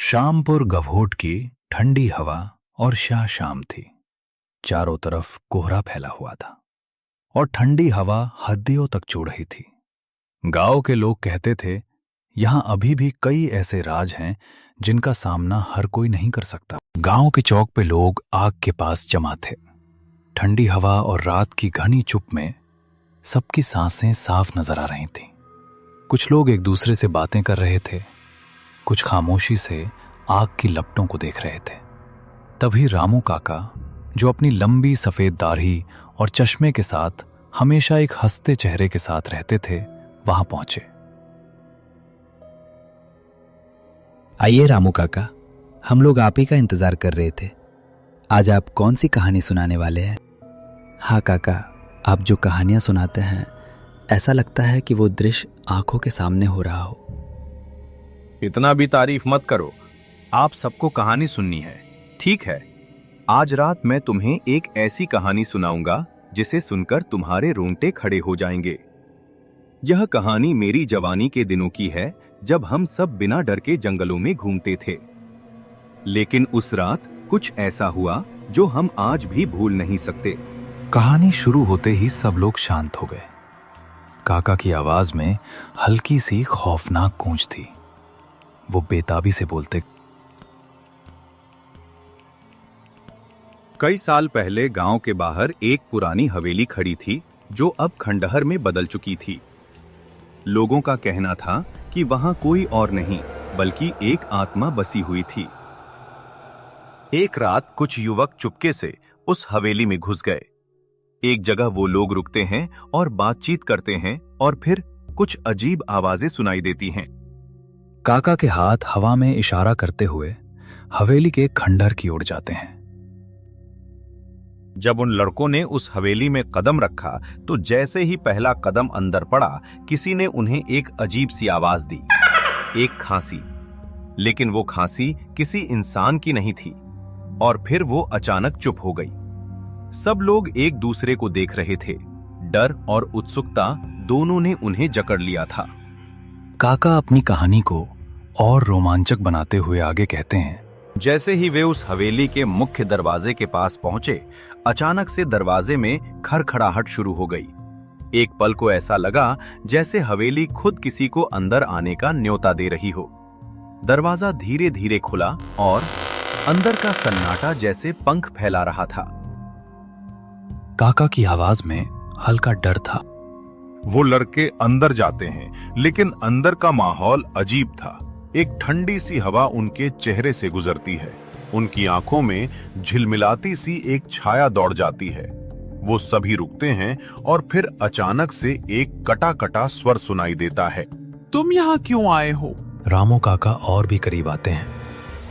शामपुर गभोट की ठंडी हवा और शाम थी। चारों तरफ कोहरा फैला हुआ था और ठंडी हवा हड्डियों तक छू रही थी। गांव के लोग कहते थे, यहां अभी भी कई ऐसे राज हैं जिनका सामना हर कोई नहीं कर सकता। गांव के चौक पे लोग आग के पास जमा थे। ठंडी हवा और रात की घनी चुप में सबकी सांसें साफ नजर आ रही थीं। कुछ लोग एक दूसरे से बातें कर रहे थे, कुछ खामोशी से आग की लपटों को देख रहे थे। तभी रामू काका, जो अपनी लंबी सफेद दाढ़ी और चश्मे के साथ हमेशा एक हंसते चेहरे के साथ रहते थे, वहां पहुंचे। आइए रामू काका, हम लोग आप ही का इंतजार कर रहे थे। आज आप कौन सी कहानी सुनाने वाले हैं? हाँ काका, आप जो कहानियां सुनाते हैं ऐसा लगता है कि वो दृश्य आंखों के सामने हो रहा हो। इतना भी तारीफ मत करो, आप सबको कहानी सुननी है। ठीक है, आज रात मैं तुम्हें एक ऐसी कहानी सुनाऊंगा जिसे सुनकर तुम्हारे रोंगटे खड़े हो जाएंगे। यह कहानी मेरी जवानी के दिनों की है, जब हम सब बिना डर के जंगलों में घूमते थे। लेकिन उस रात कुछ ऐसा हुआ जो हम आज भी भूल नहीं सकते। कहानी शुरू होते ही सब लोग शांत हो गए। काका की आवाज में हल्की सी खौफनाक गूंज थी। वो बेताबी से बोलते, कई साल पहले गांव के बाहर एक पुरानी हवेली खड़ी थी जो अब खंडहर में बदल चुकी थी। लोगों का कहना था कि वहां कोई और नहीं बल्कि एक आत्मा बसी हुई थी। एक रात कुछ युवक चुपके से उस हवेली में घुस गए। एक जगह वो लोग रुकते हैं और बातचीत करते हैं और फिर कुछ अजीब आवाजें सुनाई देती हैं। काका के हाथ हवा में इशारा करते हुए हवेली के खंडहर की ओर जाते हैं। जब उन लड़कों ने उस हवेली में कदम रखा तो जैसे ही पहला कदम अंदर पड़ा, किसी ने उन्हें एक अजीब सी आवाज दी, एक खांसी। लेकिन वो खांसी किसी इंसान की नहीं थी। और फिर वो अचानक चुप हो गई। सब लोग एक दूसरे को देख रहे थे। डर और उत्सुकता दोनों ने उन्हें जकड़ लिया था। काका अपनी कहानी को और रोमांचक बनाते हुए आगे कहते हैं, जैसे ही वे उस हवेली के मुख्य दरवाजे के पास पहुंचे, अचानक से दरवाजे में खड़खड़ाहट शुरू हो गई। एक पल को ऐसा लगा जैसे हवेली खुद किसी को अंदर आने का न्योता दे रही हो। दरवाजा धीरे धीरे खुला और अंदर का सन्नाटा जैसे पंख फैला रहा था। काका की आवाज में हल्का डर था। वो लड़के अंदर जाते हैं, लेकिन अंदर का माहौल अजीब था। एक ठंडी सी हवा उनके चेहरे से गुजरती है। उनकी आंखों में झिलमिलाती सी एक छाया दौड़ जाती है। वो सभी रुकते हैं और फिर अचानक से एक कटा कटा स्वर सुनाई देता है, तुम यहाँ क्यों आए हो? रामू काका और भी करीब आते हैं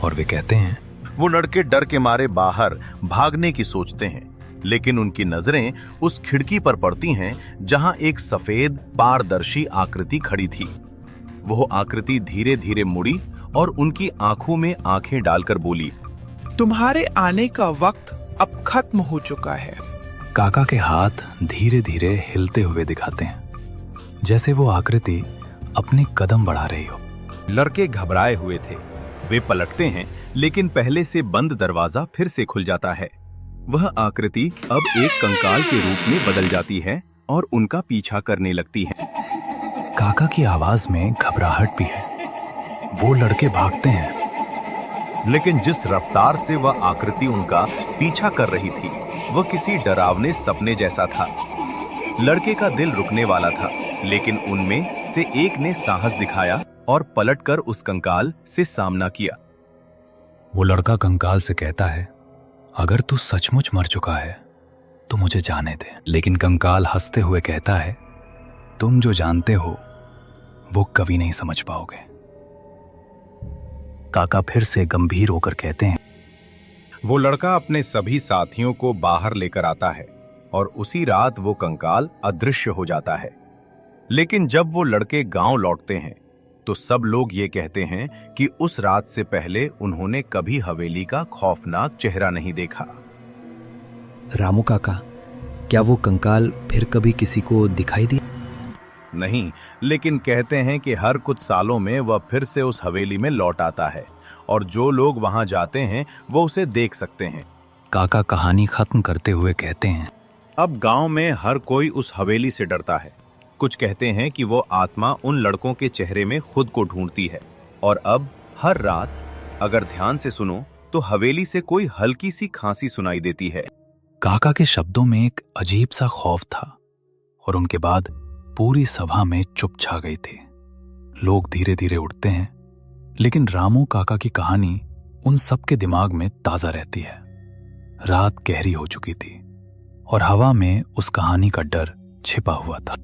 और वे कहते हैं, वो लड़के डर के मारे बाहर भागने की सोचते हैं, लेकिन उनकी नजरें उस खिड़की पर पड़ती हैं जहां एक सफेद पारदर्शी आकृति खड़ी थी। वो आकृति धीरे धीरे मुड़ी और उनकी आंखों में आंखें डालकर बोली, तुम्हारे आने का वक्त अब खत्म हो चुका है। काका के हाथ धीरे धीरे हिलते हुए दिखाते हैं, जैसे वो आकृति अपने कदम बढ़ा रही हो। लड़के घबराए हुए थे। वे पलटते हैं, लेकिन पहले से बंद दरवाजा फिर से खुल जाता है। वह आकृति अब एक कंकाल के रूप में बदल जाती है और उनका पीछा करने लगती है। काका की आवाज में घबराहट भी है। वो लड़के भागते हैं, लेकिन जिस रफ्तार से वह आकृति उनका पीछा कर रही थी, वह किसी डरावने सपने जैसा था। लड़के का दिल रुकने वाला था, लेकिन उनमें से एक ने साहस दिखाया और पलटकर उस कंकाल से सामना किया। वो लड़का कंकाल से कहता है, अगर तू सचमुच मर चुका है तो मुझे जाने दे। लेकिन कंकाल हंसते हुए कहता है, तुम जो जानते हो वो कभी नहीं समझ पाओगे। काका फिर से गंभीर होकर कहते हैं, वो लड़का अपने सभी साथियों को बाहर लेकर आता है और उसी रात वो कंकाल अदृश्य हो जाता है। लेकिन जब वो लड़के गांव लौटते हैं तो सब लोग ये कहते हैं कि उस रात से पहले उन्होंने कभी हवेली का खौफनाक चेहरा नहीं देखा। रामू काका, क्या वो कंकाल फिर कभी किसी को दिखाई दिया? नहीं, लेकिन कहते हैं कि हर कुछ सालों में वह फिर से उस हवेली में लौट आता है और जो लोग वहां जाते हैं वो उसे देख सकते हैं। काका कहानी खत्म करते हुए कहते हैं, अब गांव में हर कोई उस हवेली से डरता है। कुछ कहते हैं कि वो आत्मा उन लड़कों के चेहरे में खुद को ढूंढती है, और अब हर रात अगर ध्यान से सुनो तो हवेली से कोई हल्की सी खांसी सुनाई देती है। काका के शब्दों में एक अजीब सा खौफ था और उनके बाद पूरी सभा में चुप छा गई थी। लोग धीरे धीरे उठते हैं, लेकिन रामू काका की कहानी उन सबके दिमाग में ताजा रहती है। रात गहरी हो चुकी थी और हवा में उस कहानी का डर छिपा हुआ था।